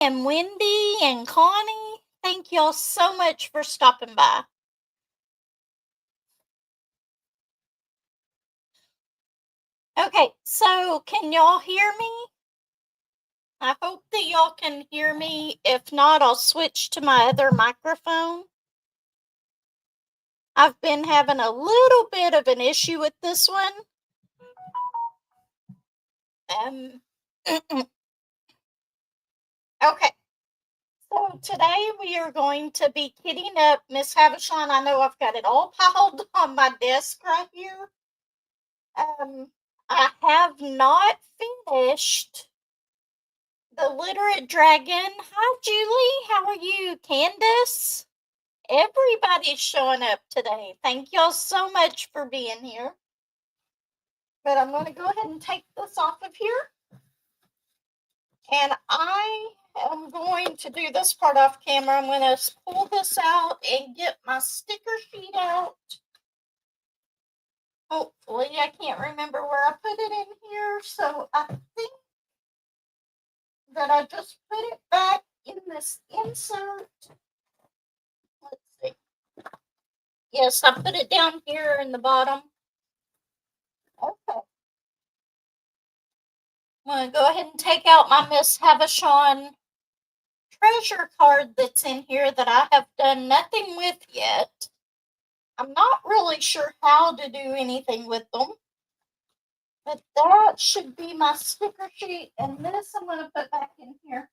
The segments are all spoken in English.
and Wendy and Connie. Thank y'all so much for stopping by. Okay, so can y'all hear me? I hope that y'all can hear me. If not, I'll switch to my other microphone. I've been having a little bit of an issue with this one. Okay. So today we are going to be kitting up Miss Havisham. I know I've got it all piled on my desk right here. I have not finished the literate dragon. Hi, Julie. How are you? Candace? Everybody's showing up today. Thank y'all so much for being here. But I'm going to go ahead and take this off of here. And I am going to do this part off camera. I'm going to pull this out and get my sticker sheet out. Hopefully, I can't remember where I put it in here. So I think that I just put it back in this insert. Let's see. Yes, I put it down here in the bottom. Okay. I'm going to go ahead and take out my Miss Havisham treasure card that's in here that I have done nothing with yet. I'm not really sure how to do anything with them. But that should be my sticker sheet. And this I'm going to put back in here.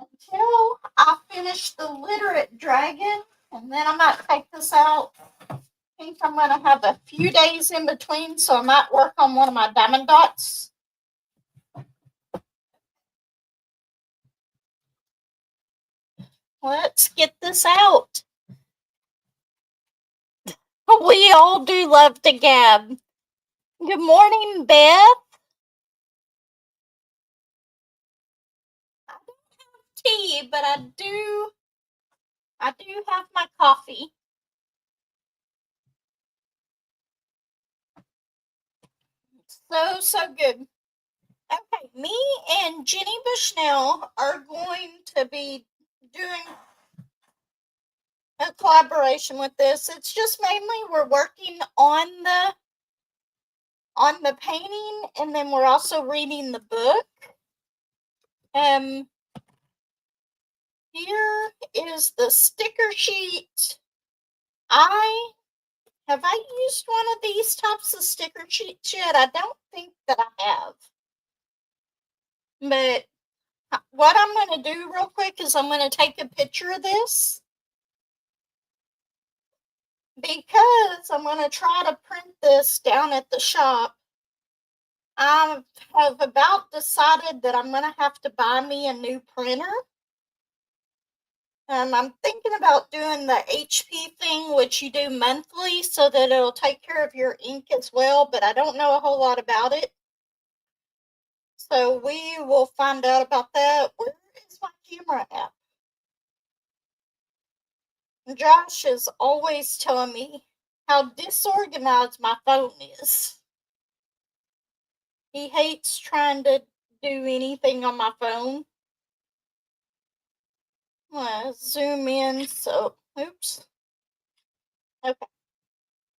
Until I finish the literate dragon. And then I might take this out. I think I'm going to have a few days in between. So I might work on one of my diamond dots. Let's get this out. We all do love to gab. Good morning, Beth. I don't have tea, but I do have my coffee. So good. Okay, me and Jenny Bushnell are going to be doing a collaboration with this. It's just mainly we're working on the painting, and then we're also reading the book. Here is the sticker sheet. Have I used one of these types of sticker sheets yet? I don't think that I have. But what I'm going to do real quick is I'm going to take a picture of this. Because I'm going to try to print this down at the shop. I have about decided that I'm going to have to buy me a new printer. I'm thinking about doing the HP thing, which you do monthly, so that it'll take care of your ink as well, but I don't know a whole lot about it. So we will find out about that. Where is my camera at? Josh is always telling me how disorganized my phone is. He hates trying to do anything on my phone. I'm going to zoom in, so, oops. Okay.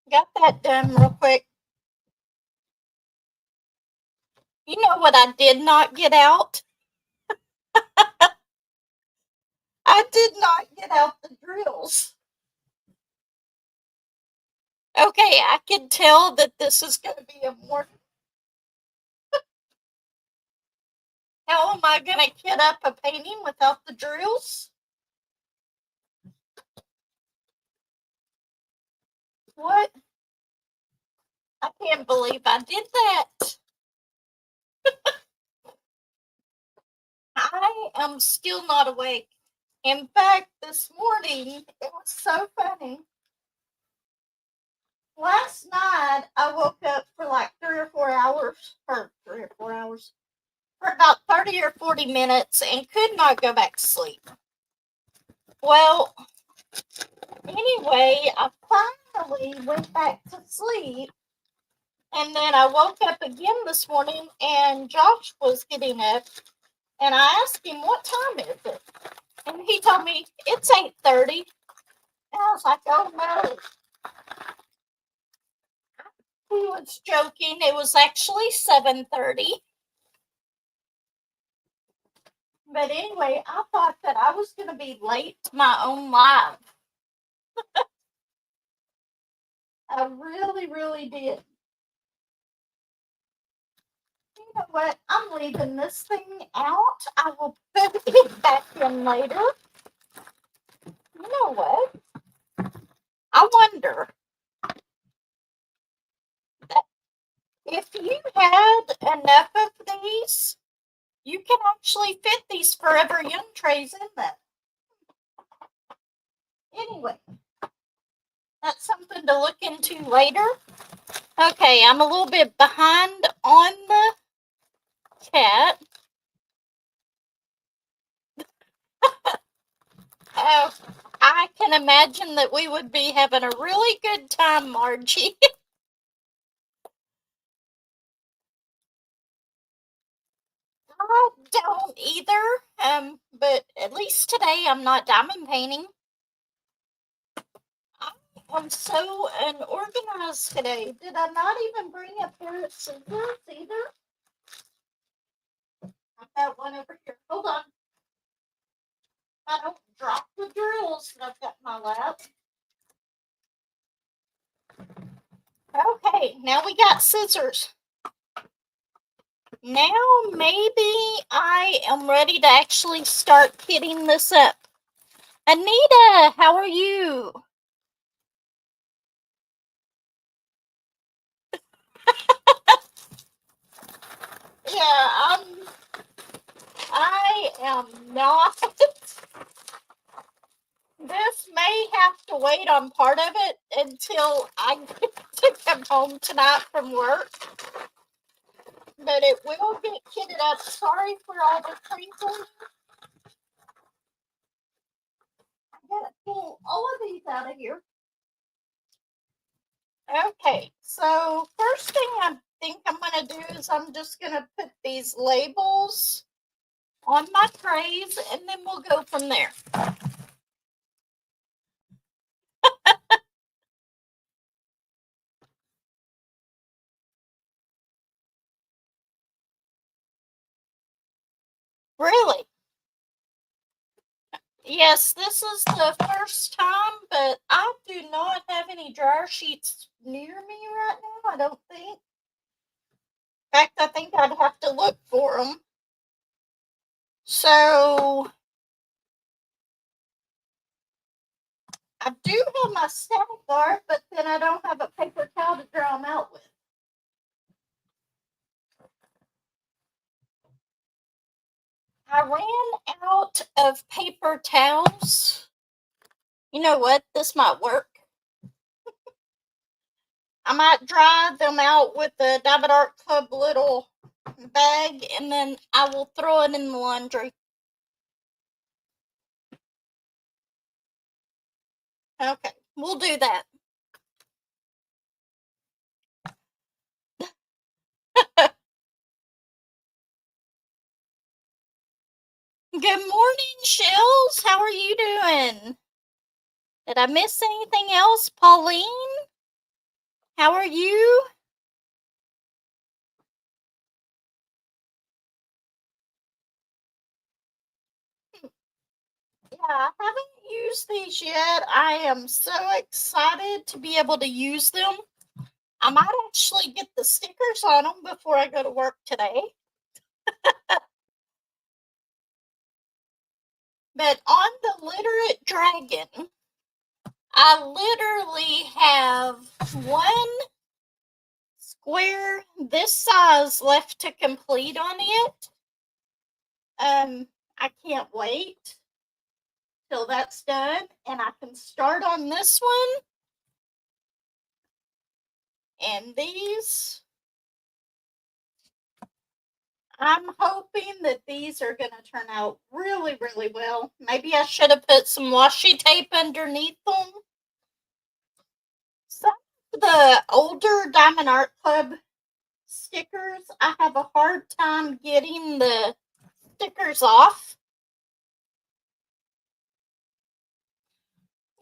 Got that done real quick. You know what I did not get out? I did not get out the drills. Okay, I can tell that this is going to be a more... How am I going to kit up a painting without the drills? What? I can't believe I did that. I am still not awake. In fact, this morning, it was so funny. Last night, I woke up for like 3 or 4 hours, for about 30 or 40 minutes and could not go back to sleep. Well, anyway, I finally went back to sleep, and then I woke up again this morning, and Josh was getting up, And I asked him, what time is it? And he told me, it's 8:30. And I was like, oh no. He was joking. It was actually 7:30. But anyway, I thought that I was going to be late to my own live. I really, really did. You know what? I'm leaving this thing out. I will put it back in later. You know what? I wonder if you had enough of these, you can actually fit these Forever Young trays in them. Anyway, that's something to look into later. Okay, I'm a little bit behind on the chat. I can imagine that we would be having a really good time, Margie. I don't either, but at least today I'm not diamond painting. I'm so unorganized today. Did I not even bring a pair of scissors either? I've got one over here. Hold on. I don't drop the drills that I've got in my lap. Okay, now we got scissors. Now maybe I am ready to actually start kitting this up. Anita, how are you? Yeah, I am not. This may have to wait on part of it until I get to come home tonight from work. But it will get kitted up. Sorry for all the crinkling. I gotta pull all of these out of here. Okay, so first thing I think I'm gonna do is I'm just gonna put these labels on my trays and then we'll go from there. Really? Yes, this is the first time, but I do not have any dryer sheets near me right now, I don't think. In fact, I think I'd have to look for them. So, I do have my static guard, but then I don't have a paper towel to dry them out with. I ran out of paper towels. You know what? This might work. I might dry them out with the Diamond Art Club little bag, and then I will throw it in the laundry. Okay, we'll do that. Good morning, Shells. How are you doing? Did I miss anything else? Pauline? How are you? Yeah, I haven't used these yet. I am so excited to be able to use them. I might actually get the stickers on them before I go to work today. But on the Literate Dragon, I literally have one square this size left to complete on it. I can't wait till that's done, and I can start on this one. And these, I'm hoping that these are going to turn out really, really well. Maybe I should have put some washi tape underneath them. Some of the older Diamond Art Club stickers, I have a hard time getting the stickers off.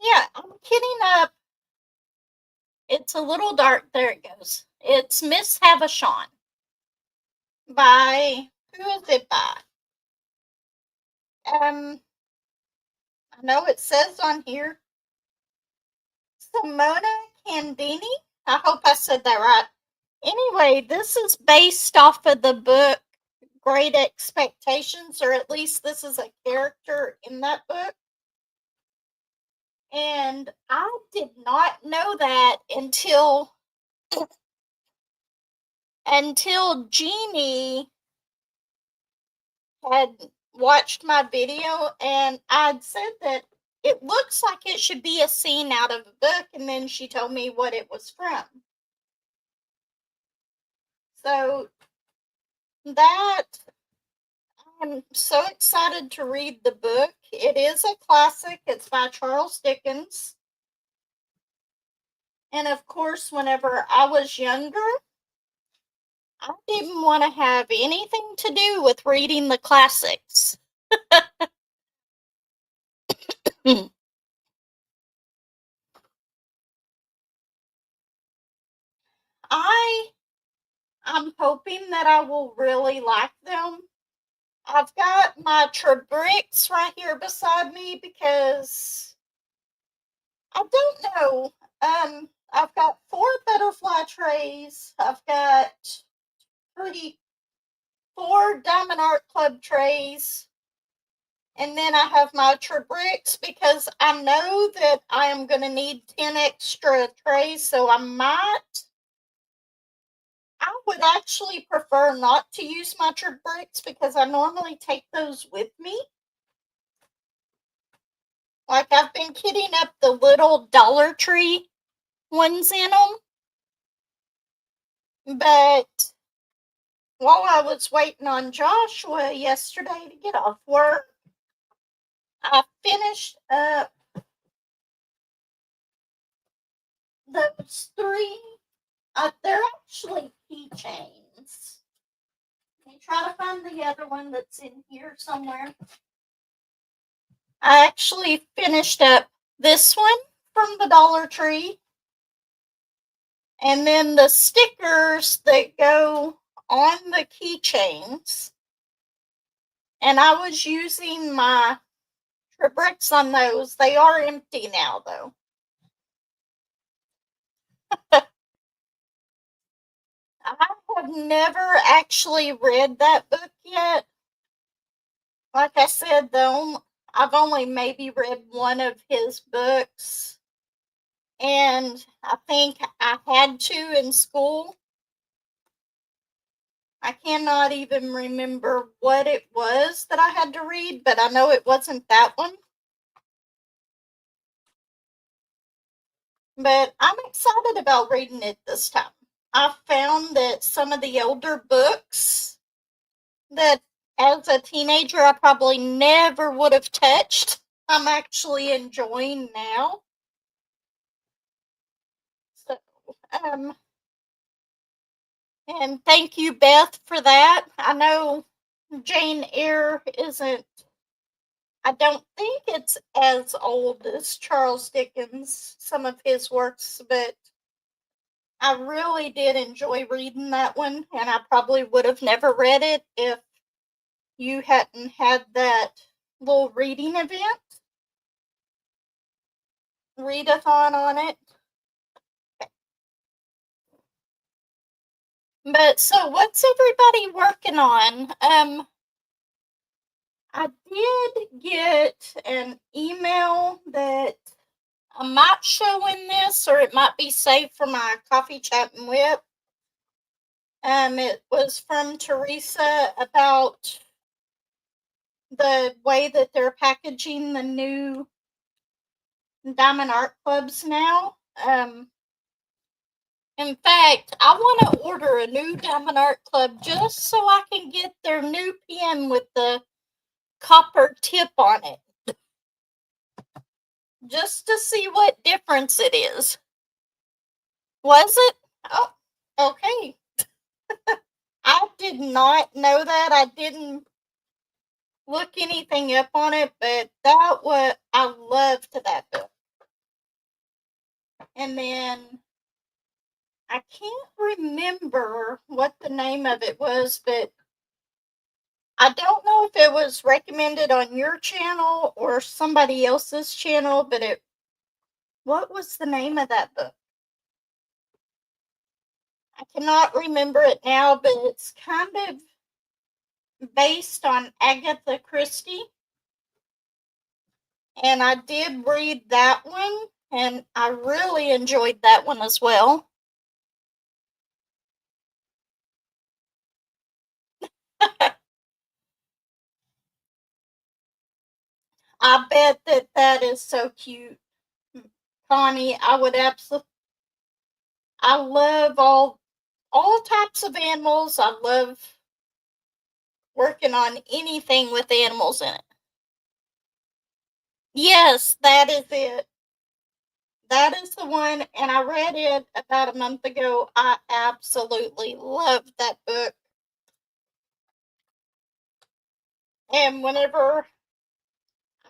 Yeah, I'm kidding up. It's a little dark. There it goes. It's Miss Havisham. By, who is it by? I know it says on here, Simona Candini. I hope I said that right. Anyway, this is based off of the book Great Expectations, or at least this is a character in that book. And I did not know that until Jeannie had watched my video, and I'd said that it looks like it should be a scene out of a book, and then she told me what it was from. So that, I'm so excited to read the book. It is a classic. It's by Charles Dickens. And of course, whenever I was younger, I didn't want to have anything to do with reading the classics. I'm hoping that I will really like them. I've got my Trabricks right here beside me because I don't know. I've got 4 butterfly trays. I've got 4 Diamond Art Club trays. And then I have my Trabricks because I know that I am going to need 10 extra trays, so I would actually prefer not to use my Trabricks because I normally take those with me. Like, I've been kitting up the little Dollar Tree ones in them. But while I was waiting on Joshua yesterday to get off work, I finished up those 3. They're actually keychains. Let me try to find the other one that's in here somewhere. I actually finished up this one from the Dollar Tree. And then the stickers that go on the keychains. And I was using my Trabricks on those. They are empty now, though. I have never actually read that book yet. Like I said, though, I've only maybe read one of his books. And I think I had to in school. I cannot even remember what it was that I had to read, but I know it wasn't that one. But I'm excited about reading it this time. I found that some of the older books that as a teenager I probably never would have touched, I'm actually enjoying now. So, and thank you, Beth, for that. I know Jane Eyre isn't, I don't think it's as old as Charles Dickens, some of his works, but I really did enjoy reading that one, and I probably would have never read it if you hadn't had that little reading event, readathon on it. But so what's everybody working on? I did get an email that I might show in this, or it might be saved for my coffee chat and WIP. It was from Teresa about the way that they're packaging the new Diamond Art Clubs now. In fact, I want to order a new Diamond Art Club just so I can get their new pen with the copper tip on it. Just to see what difference it is. Was it? Oh, okay. I did not know that. I didn't look anything up on it, but I loved that book. And then I can't remember what the name of it was, but I don't know if it was recommended on your channel or somebody else's channel, but what was the name of that book? I cannot remember it now, but it's kind of based on Agatha Christie. And I did read that one, and I really enjoyed that one as well. I bet that is so cute. Connie, I love all types of animals. I love working on anything with animals in it. Yes, that is it. That is the one, and I read it about a month ago. I absolutely loved that book. And whenever,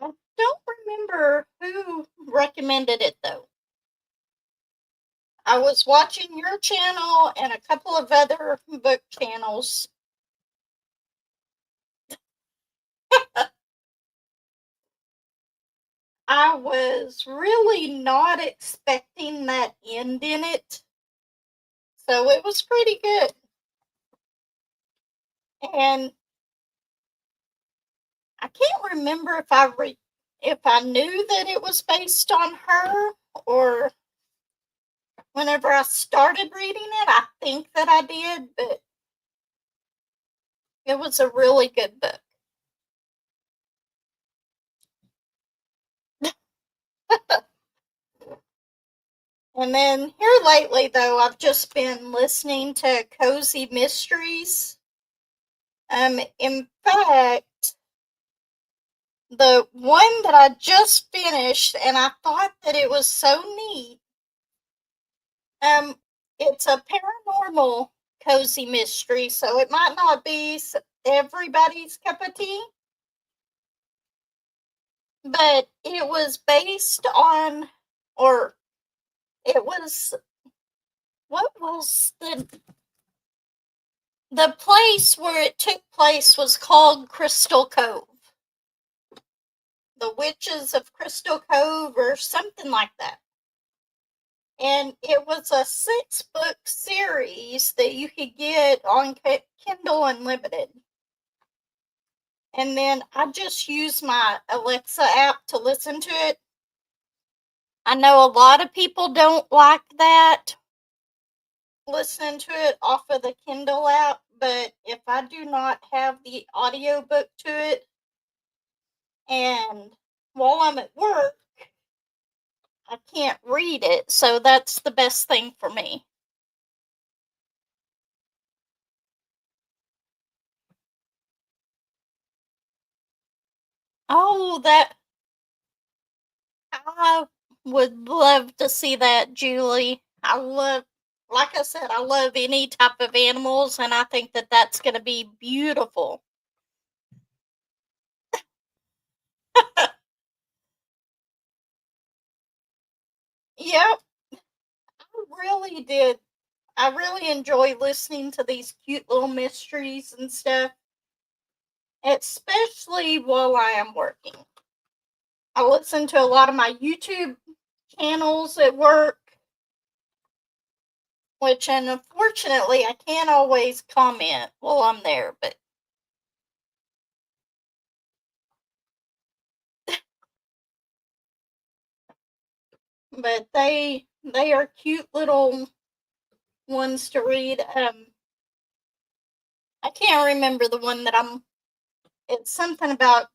I don't remember who recommended it though. I was watching your channel and a couple of other book channels. I was really not expecting that end in it. So it was pretty good. And I can't remember if I knew that it was based on her, or whenever I started reading it, I think that I did, but it was a really good book. And then here lately, though, I've just been listening to Cozy Mysteries. In fact, the one that I just finished, and I thought that it was so neat. It's a paranormal cozy mystery, so it might not be everybody's cup of tea, but it was based on, or it was, what was the place where it took place was called Crystal Cove. The Witches of Crystal Cove, or something like that. And it was a 6-book series that you could get on Kindle Unlimited. And then I just use my Alexa app to listen to it. I know a lot of people don't like that, listening to it off of the Kindle app, but if I do not have the audiobook to it, and while I'm at work, I can't read it, so that's the best thing for me. Oh, I would love to see that, Julie. Like I said, I love any type of animals, and I think that that's going to be beautiful. Yep, I really did. I really enjoy listening to these cute little mysteries and stuff, especially while I am working. I listen to a lot of my YouTube channels at work, which, and unfortunately, I can't always comment while I'm there, but they are cute little ones to read. I can't remember the one that it's something about,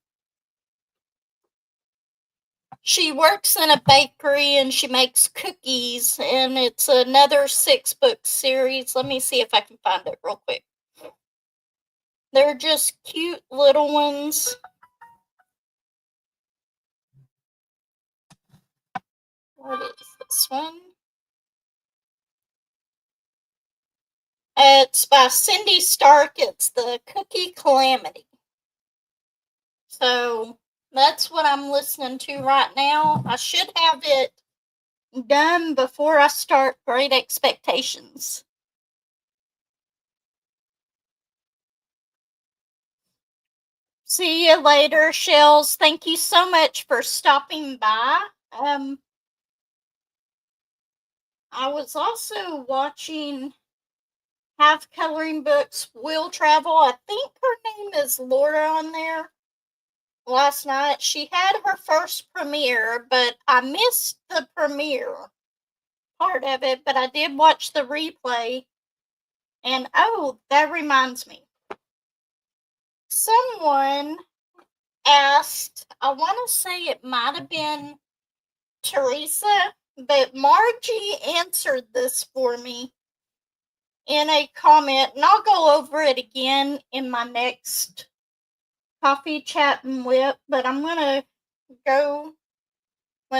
she works in a bakery and she makes cookies, and it's another 6-book series. Let me see if I can find it real quick. They're just cute little ones. What is this one? It's by Cindy Stark. It's The Cookie Calamity. So that's what I'm listening to right now. I should have it done before I start Great Expectations. See you later, Shells. Thank you so much for stopping by. I was also watching Half Coloring Books Will Travel. I think her name is Laura on there. Last night she had her first premiere, but I missed the premiere part of it, but I did watch the replay. And oh, that reminds me. Someone asked, I want to say it might have been Teresa, but Margie answered this for me in a comment, and I'll go over it again in my next coffee chat and WIP, but I'm going to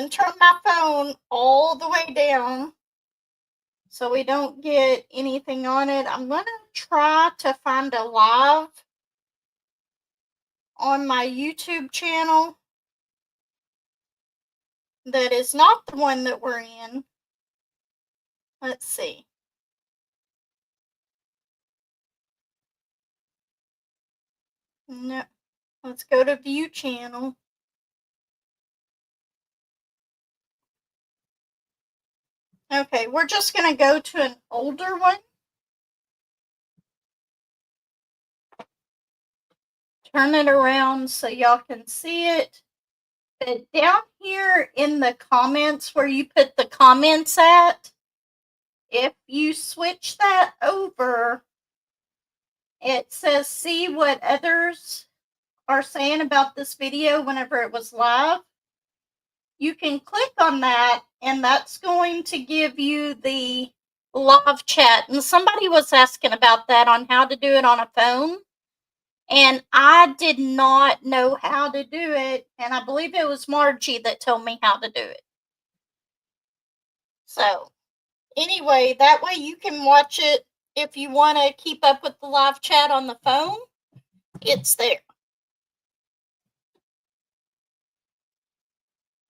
turn my phone all the way down so we don't get anything on it. I'm going to try to find a live on my YouTube channel that is not the one that we're in. Let's see. No, let's go to view channel. Okay, we're just going to go to an older one. Turn it around so y'all can see it. But down here in the comments where you put the comments at, if you switch that over, it says see what others are saying about this video whenever it was live. You can click on that, and that's going to give you the live chat. And somebody was asking about that on how to do it on a phone. And I did not know how to do it. And I believe it was Margie that told me how to do it. So, anyway, that way you can watch it if you want to keep up with the live chat on the phone. It's there.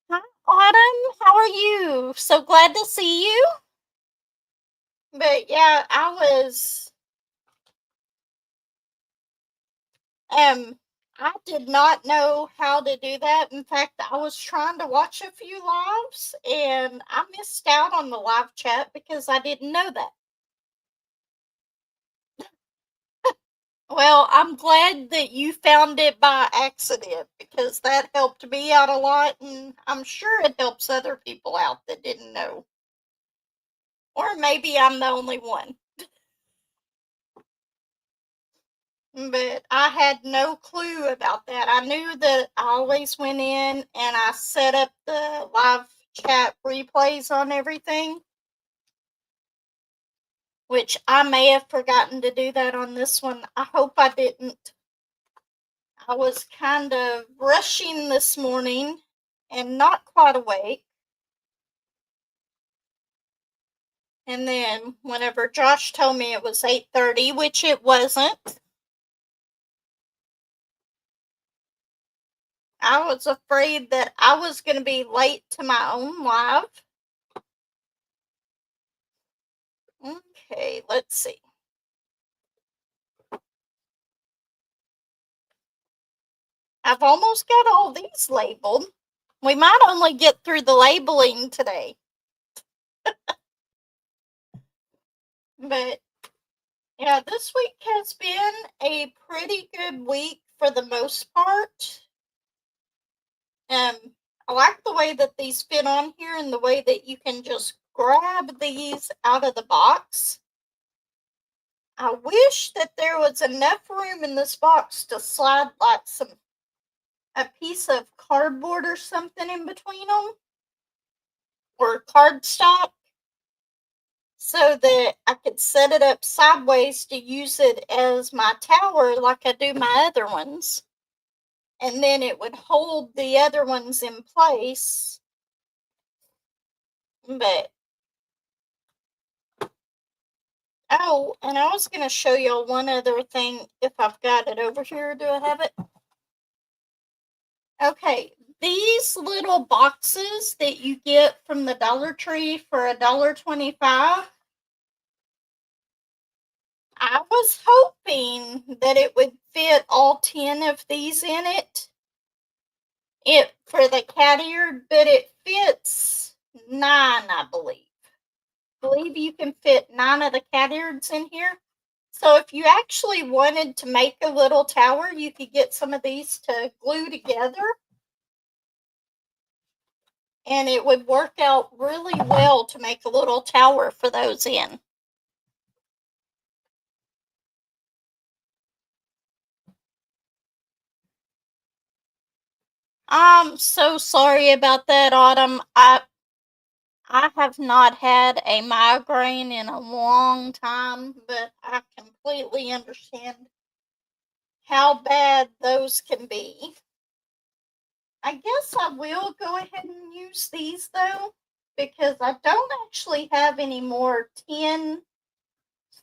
Hi, Autumn. How are you? So glad to see you. But yeah, I did not know how to do that. In fact, I was trying to watch a few lives and I missed out on the live chat because I didn't know that. Well, I'm glad that you found it by accident because that helped me out a lot, and I'm sure it helps other people out that didn't know. Or maybe I'm the only one. But I had no clue about that. I knew that I always went in and I set up the live chat replays on everything, which I may have forgotten to do that on this one. I hope I didn't. I was kind of rushing this morning and not quite awake. And then whenever Josh told me it was 8:30, which it wasn't, I was afraid that I was going to be late to my own live. Okay, let's see. I've almost got all these labeled. We might only get through the labeling today. But yeah, this week has been a pretty good week for the most part. I like the way that these fit on here and the way that you can just grab these out of the box. I wish that there was enough room in this box to slide like a piece of cardboard or something in between them, or cardstock, so that I could set it up sideways to use it as my tower like I do my other ones. And then it would hold the other ones in place. But oh, and I was going to show y'all one other thing if I've got it over here. Do I have it? Okay, these little boxes that you get from the Dollar Tree for $1.25, I was hoping that it would fit all 10 of these in it. For the cat ear, but it fits 9, I believe. I believe you can fit 9 of the cat ears in here. So if you actually wanted to make a little tower, you could get some of these to glue together. And it would work out really well to make a little tower for those in. I'm so sorry about that, Autumn. I have not had a migraine in a long time, but I completely understand how bad those can be. I guess I will go ahead and use these though, because I don't actually have any more 10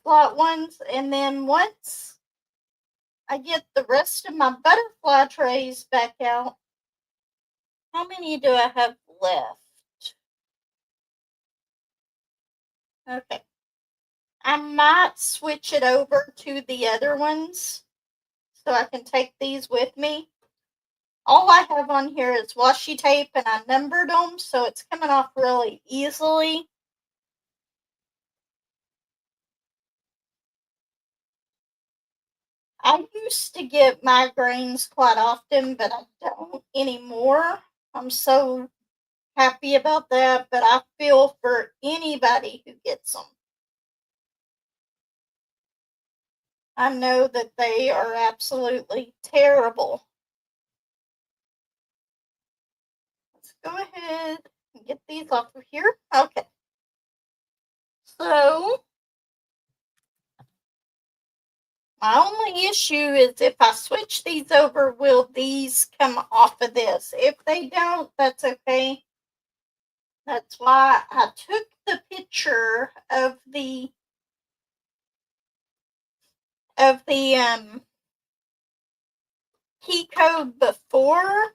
slot ones. And then once I get the rest of my butterfly trays back out, how many do I have left? Okay. I might switch it over to the other ones so I can take these with me. All I have on here is washi tape and I numbered them, so it's coming off really easily. I used to get migraines quite often, but I don't anymore. I'm so happy about that, but I feel for anybody who gets them. I know that they are absolutely terrible. Let's go ahead and get these off of here. Okay. So, my only issue is if I switch these over, will these come off of this? If they don't, that's okay. That's why I took the picture of the key code before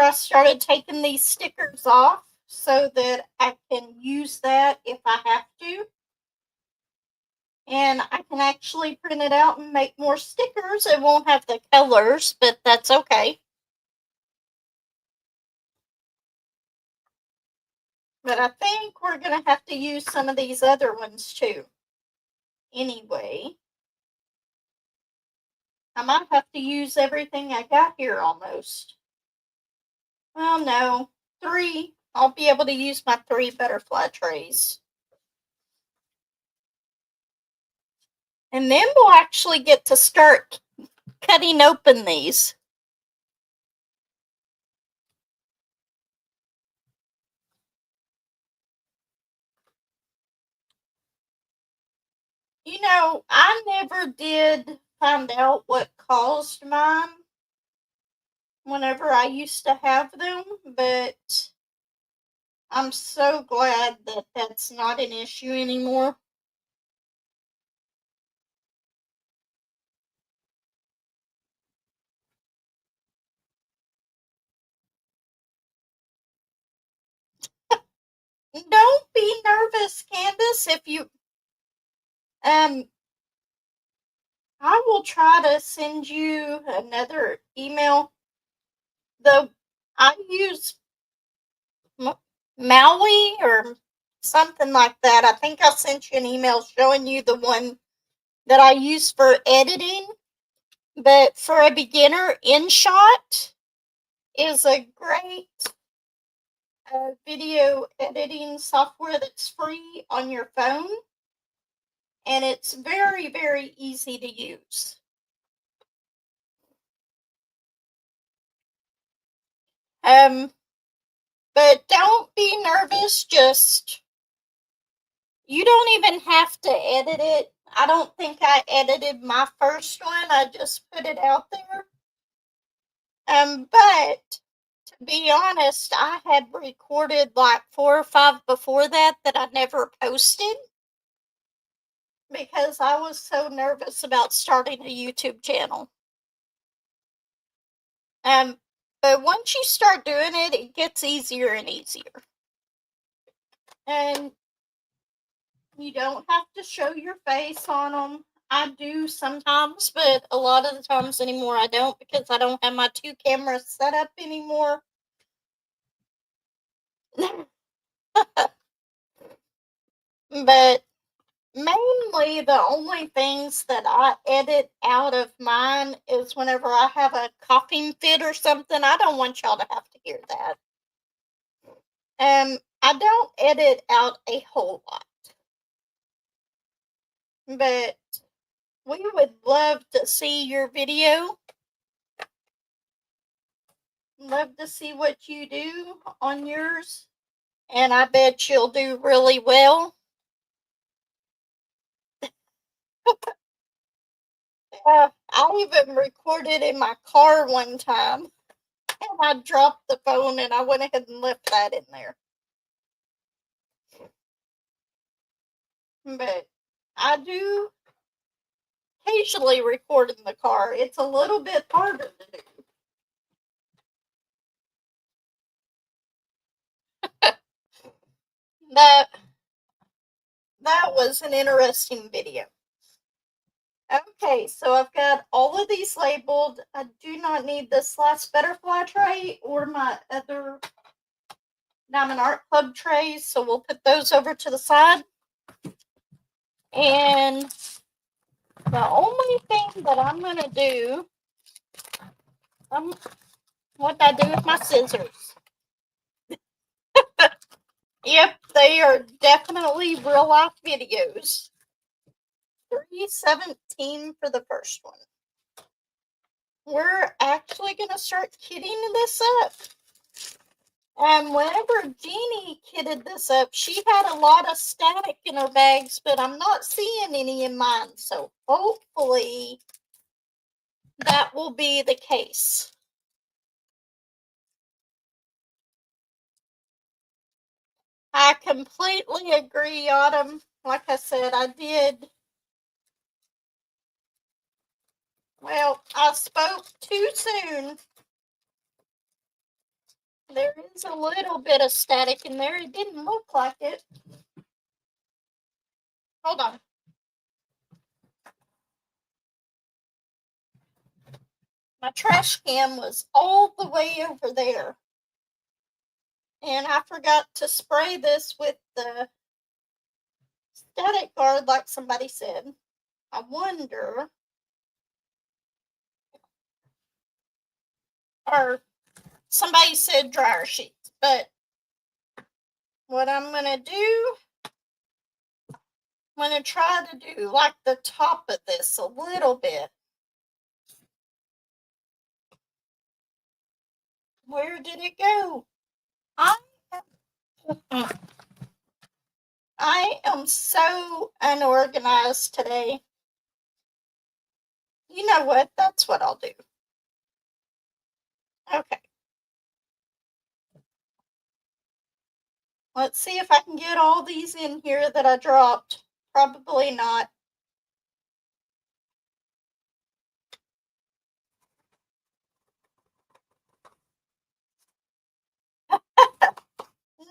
I started taking these stickers off so that I can use that if I have to. And I can actually print it out and make more stickers. It won't have the colors, but that's okay. But I think we're going to have to use some of these other ones too. Anyway, I might have to use everything I got here almost. Well, no, 3. I'll be able to use my 3 butterfly trays. And then we'll actually get to start cutting open these. You know, I never did find out what caused mine whenever I used to have them, but I'm so glad that that's not an issue anymore. Don't be nervous, Candace. If you I will try to send you another email. Though I use Maui or something like that. I think I sent you an email showing you the one that I use for editing. But for a beginner, InShot is a great video editing software that's free on your phone. And it's very, very easy to use. But don't be nervous. You don't even have to edit it. I don't think I edited my first one. I just put it out there. But to be honest, I had recorded like 4 or 5 before that I never posted because I was so nervous about starting a YouTube channel. But once you start doing it, it gets easier and easier. And you don't have to show your face on them. I do sometimes, but a lot of the times anymore I don't, because I don't have my 2 cameras set up anymore. But mainly the only things that I edit out of mine is whenever I have a coughing fit or something. I don't want y'all to have to hear that. I don't edit out a whole lot. But we would love to see your video. Love to see what you do on yours. And I bet you'll do really well. I even recorded in my car one time. And I dropped the phone and I went ahead and left that in there. But I do occasionally record in the car. It's a little bit harder to do. That was an interesting video. Okay, so I've got all of these labeled. I do not need this last butterfly tray or my other Diamond Art Club trays, so we'll put those over to the side. And the only thing that I'm going to do, what I do with my scissors. Yep, they are definitely real life videos. 317 for the first one. We're actually going to start kitting this up. Whenever Jeannie kitted this up, she had a lot of static in her bags, but I'm not seeing any in mine. So hopefully that will be the case. I completely agree, Autumn. Like I said, I did. Well, I spoke too soon. There is a little bit of static in there. It didn't look like it. Hold on. My trash can was all the way over there. And I forgot to spray this with the static guard like somebody said. I wonder, or somebody said dryer sheets, but what I'm going to do, I'm going to try to do like the top of this a little bit. Where did it go? I am so unorganized today. You know what? That's what I'll do. Okay. Let's see if I can get all these in here that I dropped. Probably not.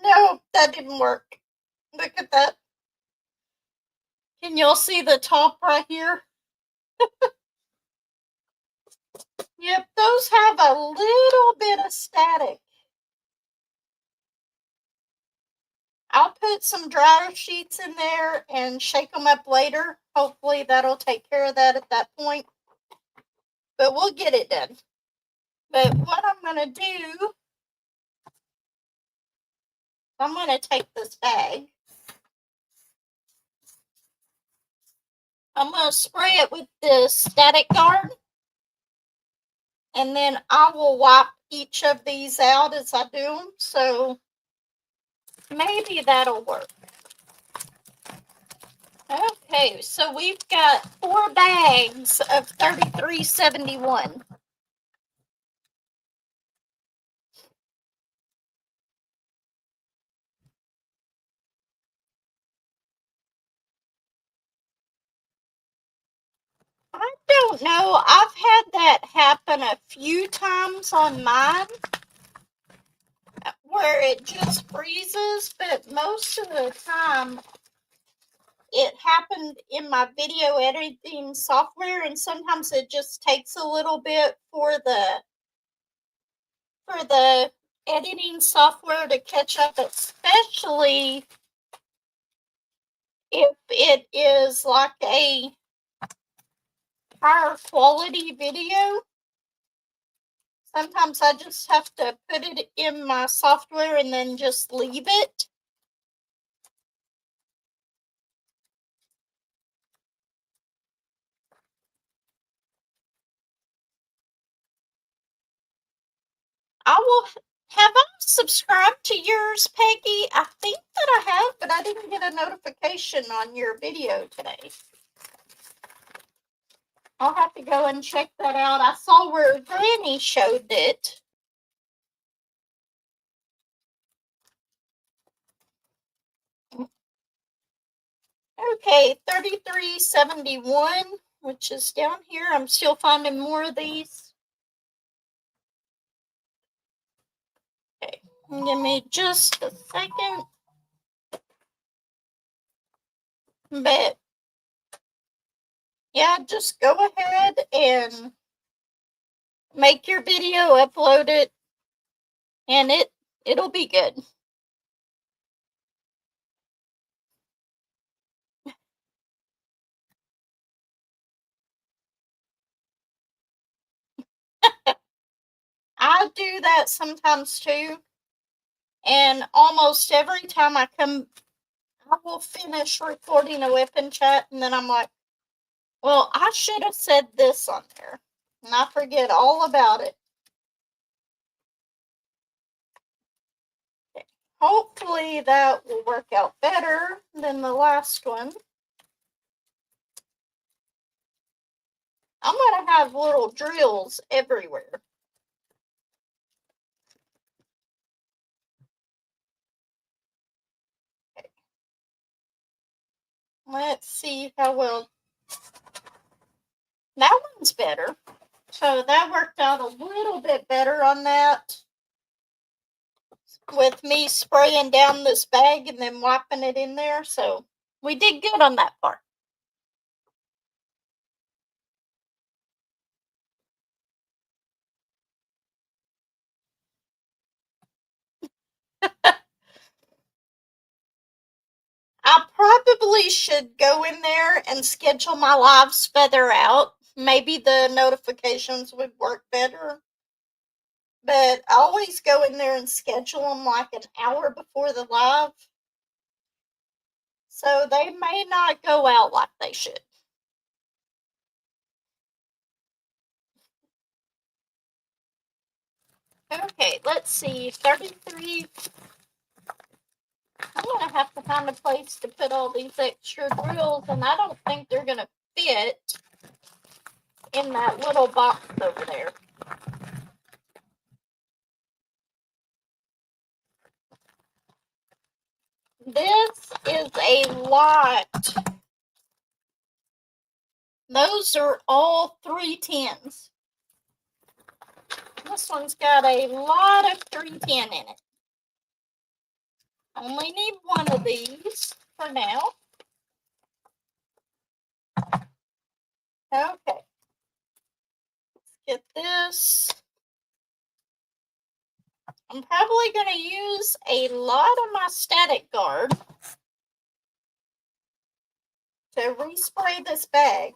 No, that didn't work. Look at that. Can y'all see the top right here? Yep, those have a little bit of static. I'll put some dryer sheets in there and shake them up later. Hopefully that'll take care of that at that point. But we'll get it done. But what I'm going to do, I'm going to take this bag. I'm going to spray it with the static guard. And then I will wipe each of these out as I do them. So maybe that'll work. Okay, so we've got 4 bags of 3371. I don't know. I've had that happen a few times on mine where it just freezes, but most of the time it happened in my video editing software, and sometimes it just takes a little bit for the editing software to catch up, especially if it is like a higher quality video. Sometimes I just have to put it in my software and then just leave it. Have I subscribed to yours, Peggy? I think that I have, but I didn't get a notification on your video today. I'll have to go and check that out. I saw where Granny showed it. Okay, 3371, which is down here. I'm still finding more of these. Okay, give me just a second. But yeah, just go ahead and make your video, upload it, and it'll be good. I do that sometimes too. And almost every time I will finish recording a weapon chat, and then I'm like, well, I should have said this on there. And I forget all about it. Okay. Hopefully that will work out better than the last one. I'm going to have little drills everywhere. Okay. Let's see how well. That one's better. So that worked out a little bit better on that. With me spraying down this bag and then wiping it in there. So we did good on that part. I probably should go in there and schedule my lives better out. Maybe the notifications would work better. But I always go in there and schedule them like an hour before the live. So they may not go out like they should. Okay, let's see. 33. I'm going to have to find a place to put all these extra drills, and I don't think they're going to fit in that little box over there. This is a lot. Those are all 310s. This one's got a lot of 310 in it. I only need one of these for now. Okay. Let's get this. I'm probably going to use a lot of my static guard to respray this bag.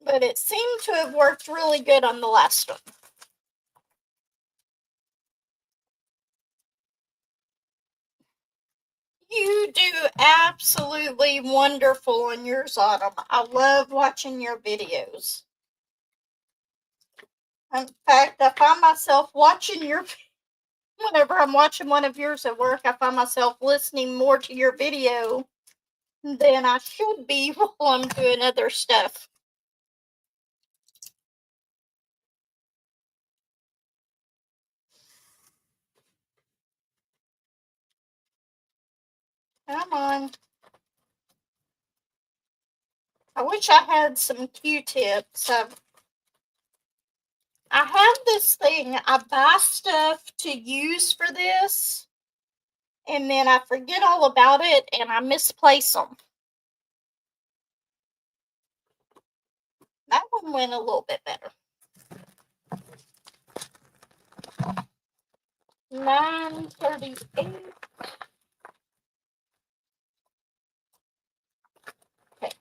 But it seemed to have worked really good on the last one. You do absolutely wonderful on yours, Autumn. I love watching your videos. In fact, I find myself watching whenever I'm watching one of yours at work, I find myself listening more to your video than I should be while I'm doing other stuff. Come on. I wish I had some Q-tips. I have this thing. I buy stuff to use for this, and then I forget all about it, and I misplace them. That one went a little bit better. 938. Okay.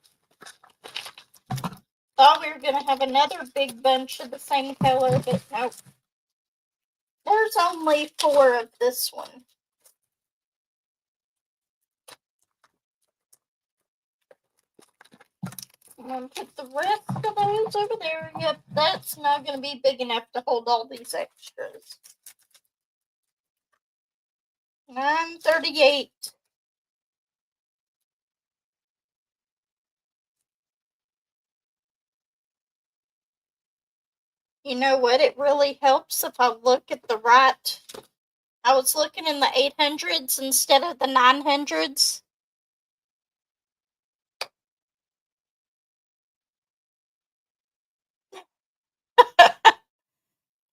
Thought we were going to have another big bunch of the same color, but nope. There's only 4 of this one. I'm going to put the rest of those over there. Yep, that's not going to be big enough to hold all these extras. 938. You know what? It really helps if I look at the right. I was looking in the 800s instead of the 900s.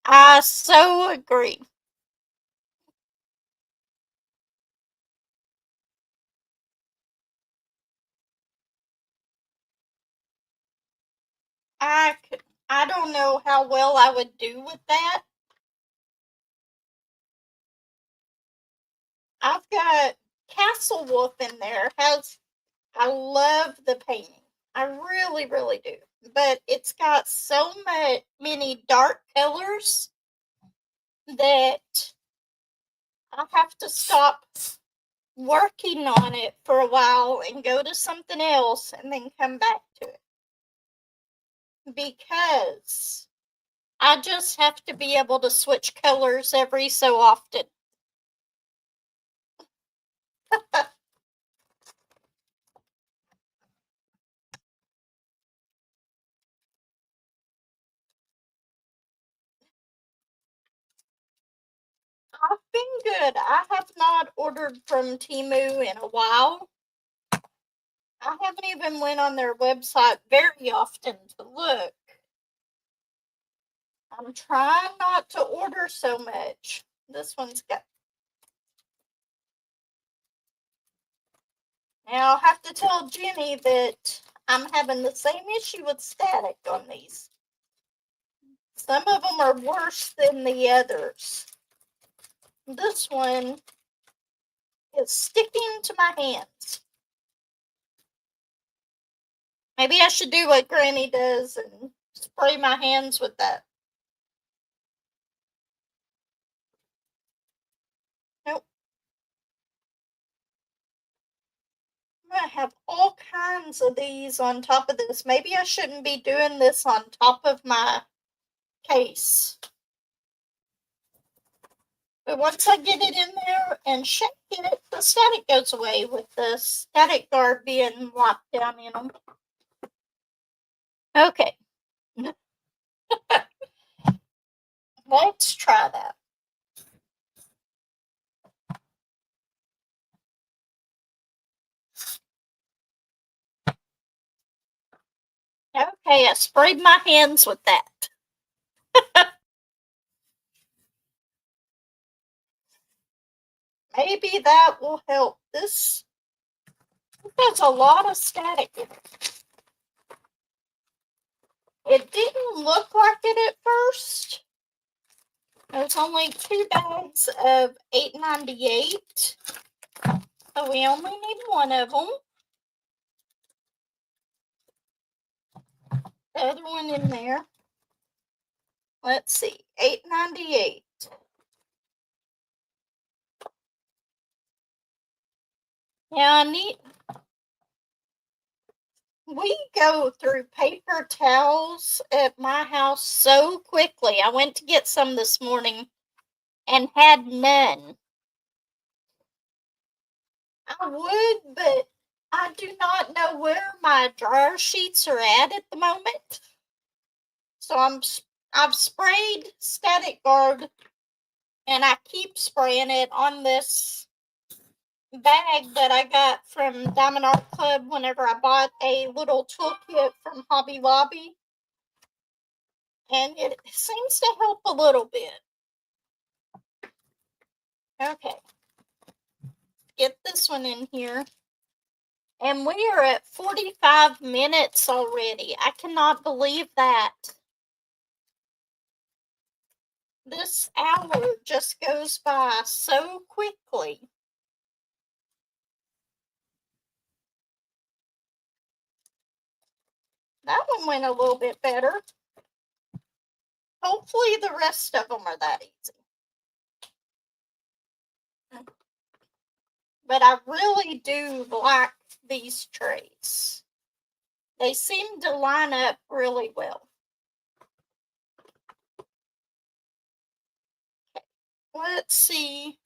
I so agree. I don't know how well I would do with that. I've got Castle Wolf in there. I love the painting. I really, really do. But it's got so many dark colors that I have to stop working on it for a while and go to something else and then come back to it. Because I just have to be able to switch colors every so often. I've been good. I have not ordered from Temu in a while. I haven't even went on their website very often to look. I'm trying not to order so much. This one's got. Now I'll have to tell Jenny that I'm having the same issue with static on these. Some of them are worse than the others. This one is sticking to my hands. Maybe I should do what Granny does and spray my hands with that. Nope. I'm going to have all kinds of these on top of this. Maybe I shouldn't be doing this on top of my case. But once I get it in there and shake it, the static goes away with the static guard being locked down in them. Okay. Let's try that. Okay, I sprayed my hands with that. Maybe that will help. This has a lot of static in it. It didn't look like it at first. There's only 2 bags of $8.98. So we only need one of them. The other one in there. Let's see, $8.98. Yeah, we go through paper towels at my house so quickly. I went to get some this morning and had none. I would, but I do not know where my dryer sheets are at the moment. So I've sprayed Static Guard, and I keep spraying it on this bag that I got from Diamond Art Club whenever I bought a little toolkit from Hobby Lobby. And it seems to help a little bit. Okay. Get this one in here. And we are at 45 minutes already. I cannot believe that. This hour just goes by so quickly. That one went a little bit better. Hopefully the rest of them are that easy. But I really do like these trays. They seem to line up really well. Okay. Let's see.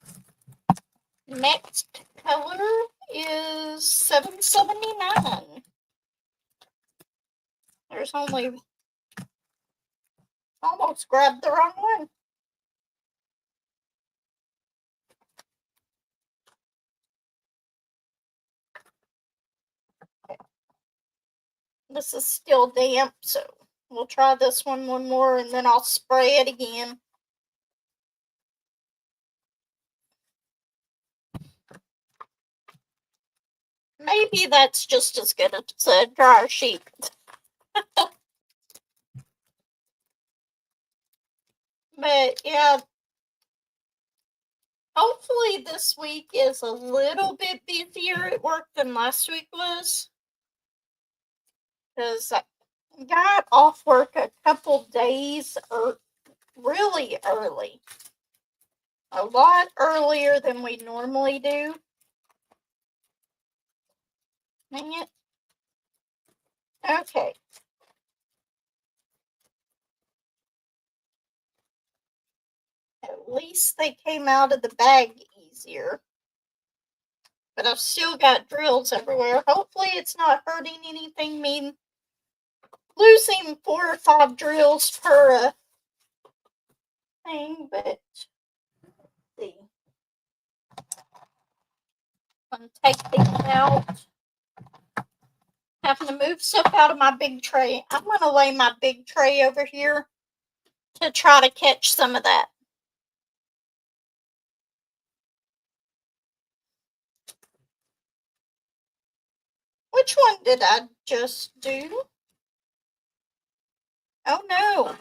Next color is $7.79. There's only, almost grabbed the wrong one. Okay. This is still damp, so we'll try this one more and then I'll spray it again. Maybe that's just as good as a dryer sheet. But yeah, hopefully this week is a little bit busier at work than last week was. Because I got off work a couple days really early. A lot earlier than we normally do. Dang it. Okay. At least they came out of the bag easier. But I've still got drills everywhere. Hopefully it's not hurting anything. Mean losing 4 or 5 drills per thing, but let's see. I'm gonna take these out. Having to move stuff out of my big tray. I'm gonna lay my big tray over here to try to catch some of that. Which one did I just do? Oh no. I'm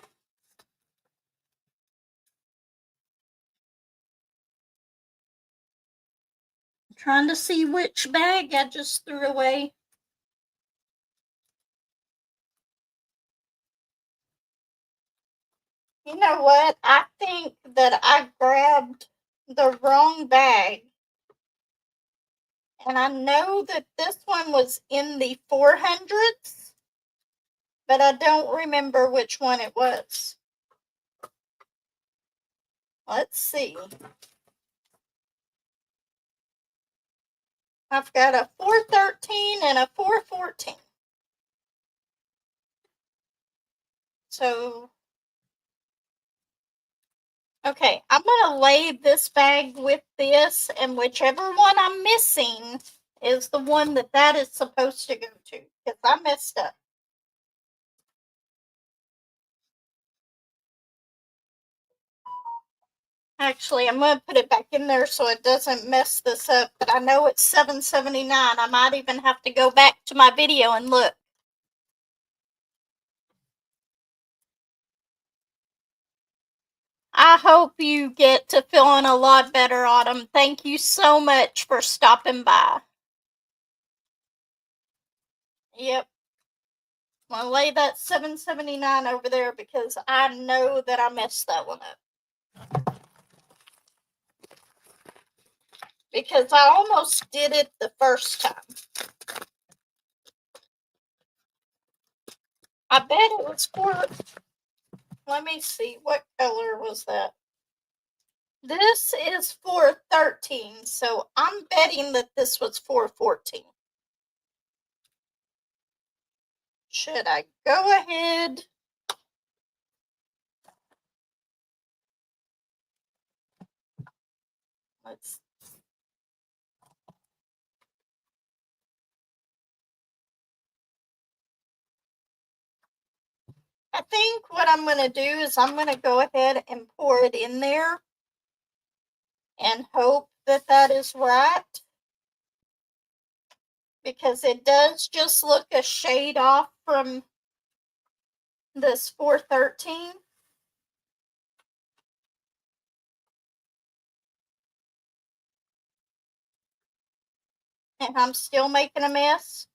trying to see which bag I just threw away. You know what? I think that I grabbed the wrong bag. And I know that this one was in the 400s, but I don't remember which one it was. Let's see. I've got a 413 and a 414. So, okay, I'm going to lay this bag with this, and whichever one I'm missing is the one that is supposed to go to, because I messed up. Actually, I'm going to put it back in there so it doesn't mess this up, but I know it's $7.79. I might even have to go back to my video and look. I hope you get to feeling a lot better, Autumn. Thank you so much for stopping by. Yep. I'm gonna lay that $7.79 over there because I know that I messed that one up. Because I almost did it the first time. I bet it was for, let me see, what color was that? This is 413, so I'm betting that this was 414. Should I go ahead? Let's. I think what I'm going to do is I'm going to go ahead and pour it in there and hope that that is right, because it does just look a shade off from this 413. And I'm still making a mess.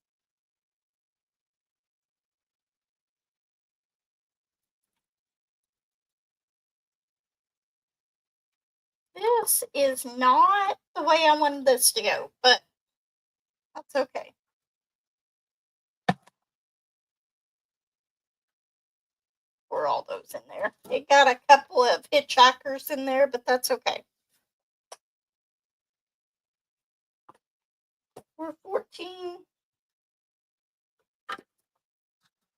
This is not the way I wanted this to go, but that's okay. Pour all those in there. It got a couple of hitchhikers in there, but that's okay. We're 14.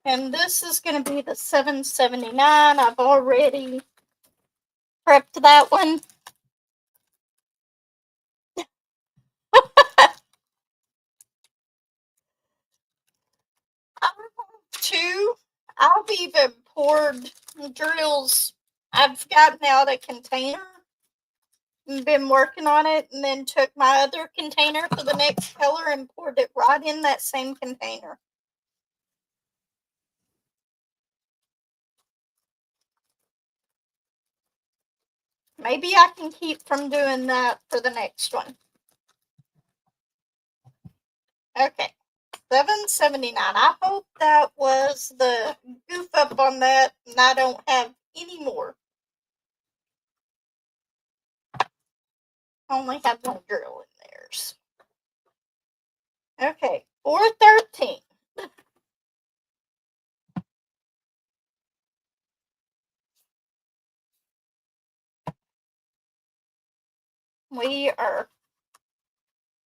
And this is going to be the 779. I've already prepped that one. Two. I've even poured drills. I've gotten out a container and been working on it, and then took my other container for the next color and poured it right in that same container. Maybe I can keep from doing that for the next one. Okay, 779. I hope that was the goof up on that and I don't have any more. I only have one drill in theirs. Okay, 413.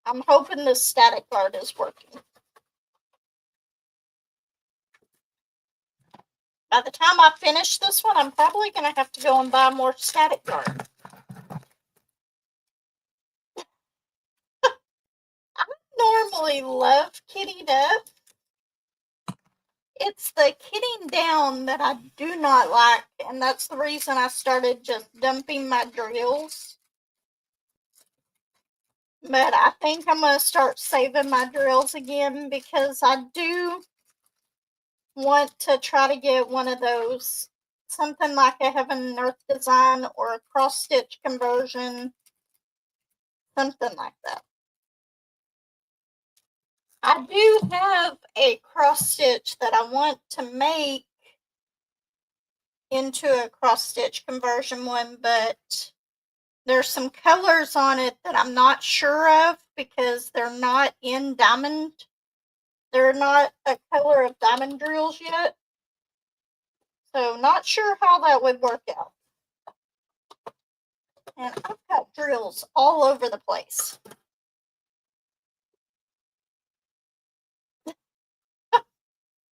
I'm hoping the static guard is working. By the time I finish this one, I'm probably going to have to go and buy more static guard. I normally love kitting up. It's the kitting down that I do not like, and that's the reason I started just dumping my drills. But I think I'm going to start saving my drills again, because I do want to try to get one of those, something like a Heaven and Earth design or a cross stitch conversion, something like that. I do have a cross stitch that I want to make into a cross stitch conversion one, but there's some colors on it that I'm not sure of, because they're not in diamond. They're not a color of diamond drills yet. So not sure how that would work out. And I've got drills all over the place.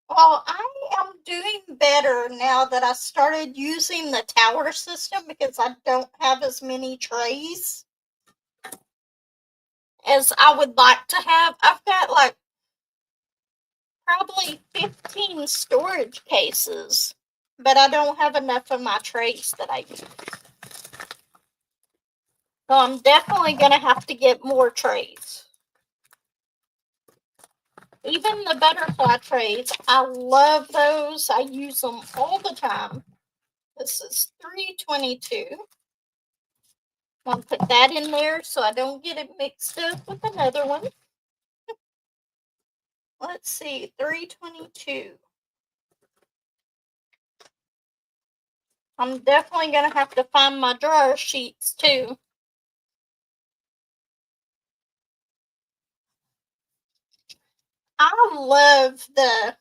Well, I am doing better now that I started using the tower system, because I don't have as many trays as I would like to have. I've got like probably 15 storage cases, but I don't have enough of my trays that I use. So I'm definitely going to have to get more trays. Even the butterfly trays, I love those. I use them all the time. This is 322. I'm going to put that in there so I don't get it mixed up with another one. Let's see, 322. I'm definitely going to have to find my dryer sheets too. I love I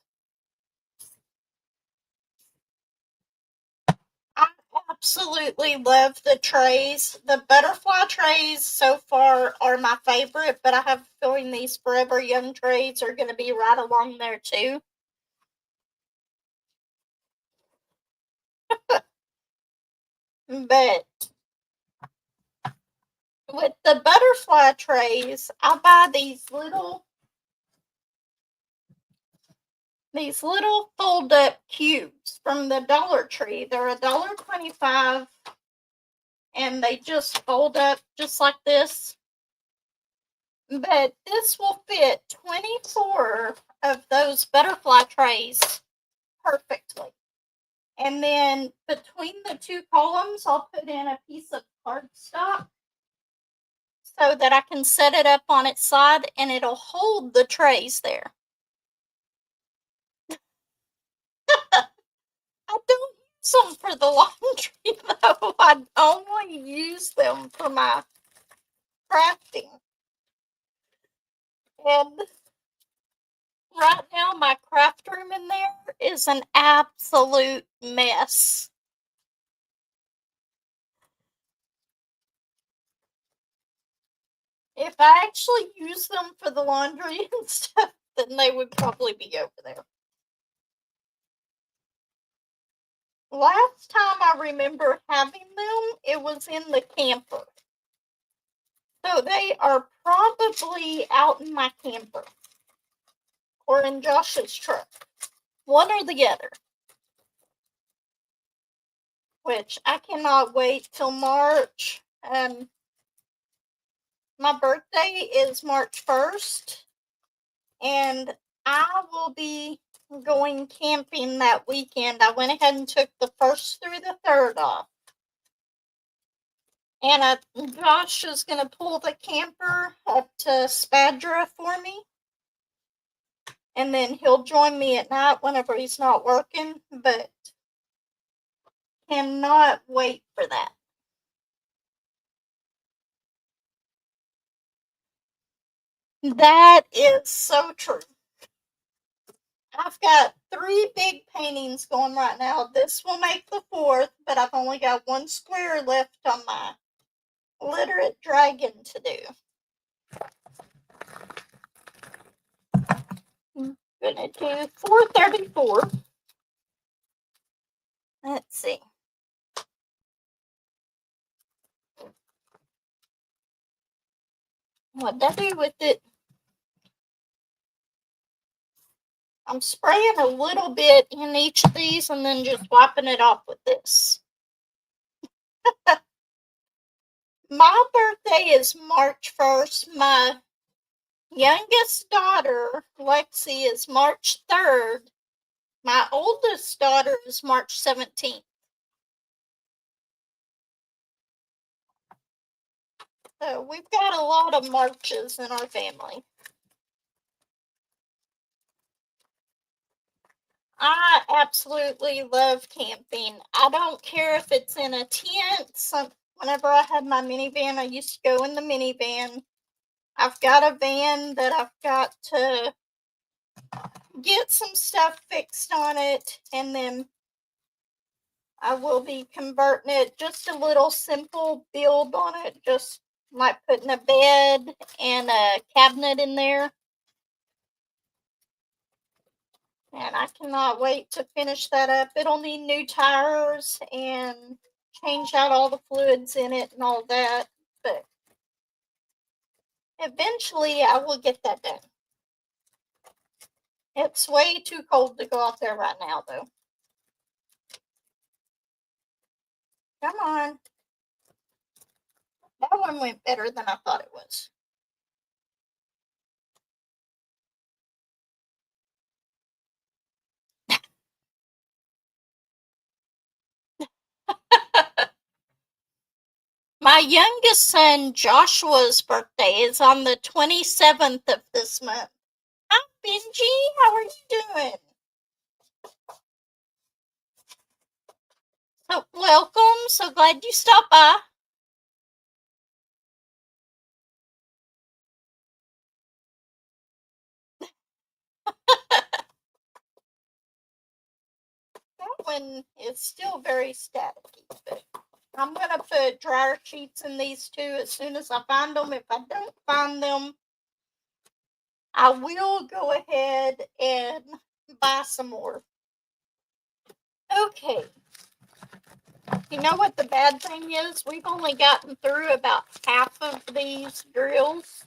absolutely love the trays. The butterfly trays so far are my favorite, but I have a feeling these Forever Young trays are going to be right along there too. But with the butterfly trays, I buy these little fold-up cubes. from the Dollar Tree. They're $1.25, and they just fold up just like this. But this will fit 24 of those butterfly trays perfectly. And then between the two columns, I'll put in a piece of cardstock so that I can set it up on its side and it'll hold the trays there. I don't use them for the laundry though. I only use them for my crafting. And right now my craft room in there is an absolute mess. If I actually use them for the laundry and stuff, then they would probably be over there. Last time I remember having them, it was in the camper. So they are probably out in my camper. Or in Josh's truck. One or the other. Which I cannot wait till March. My birthday is March 1st. And I will be going camping that weekend. I went ahead and took the 1st through the 3rd off. And Josh is going to pull the camper up to Spadra for me. And then he'll join me at night whenever he's not working. But cannot wait for that. That is so true. I've got 3 big paintings going right now. This will make the 4th, but I've only got 1 square left on my literate dragon to do. I'm gonna do 434. Let's see. What did I do with it? I'm spraying a little bit in each of these and then just wiping it off with this. My birthday is March 1st. My youngest daughter, Lexi, is March 3rd. My oldest daughter is March 17th. So we've got a lot of Marches in our family. I absolutely love camping. I don't care if it's in a tent. Whenever I had my minivan, I used to go in the minivan. I've got a van that I've got to get some stuff fixed on it, and then I will be converting it just a little simple build on it, just like putting a bed and a cabinet in there. And I cannot wait to finish that up. It'll need new tires and change out all the fluids in it and all that. But eventually I will get that done. It's way too cold to go out there right now, though. Come on. That one went better than I thought it was. My youngest son, Joshua's birthday, is on the 27th of this month. Hi, Benji. How are you doing? So, welcome. So glad you stopped by. That one is still very staticky, but I'm going to put dryer sheets in these two as soon as I find them. If I don't find them, I will go ahead and buy some more. Okay. You know what the bad thing is? We've only gotten through about half of these drills.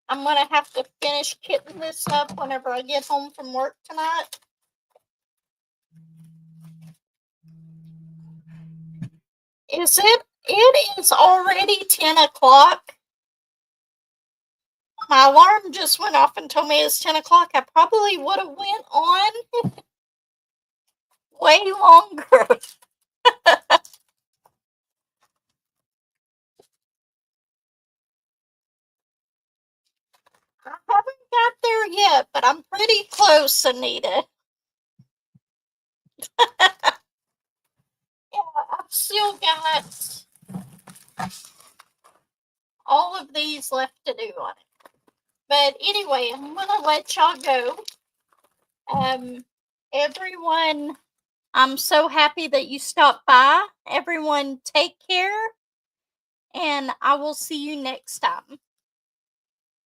I'm going to have to finish kitting this up whenever I get home from work tonight. Is it? It is already 10 o'clock. My alarm just went off and told me it's 10 o'clock. I probably would have went on way longer. I haven't got there yet, but I'm pretty close, Anita. Yeah, I've still got all of these left to do on it. But anyway, I'm gonna let y'all go. Everyone, I'm so happy that you stopped by. Everyone, take care, and I will see you next time.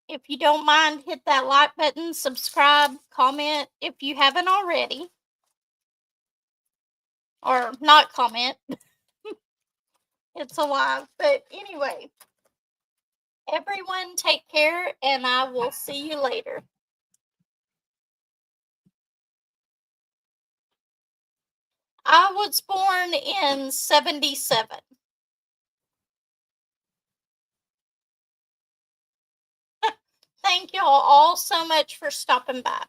If you don't mind, hit that like button, subscribe, comment if you haven't already. Or not comment. It's a live. But anyway, everyone take care, and I will see you later. I was born in 77. Thank y'all all so much for stopping by.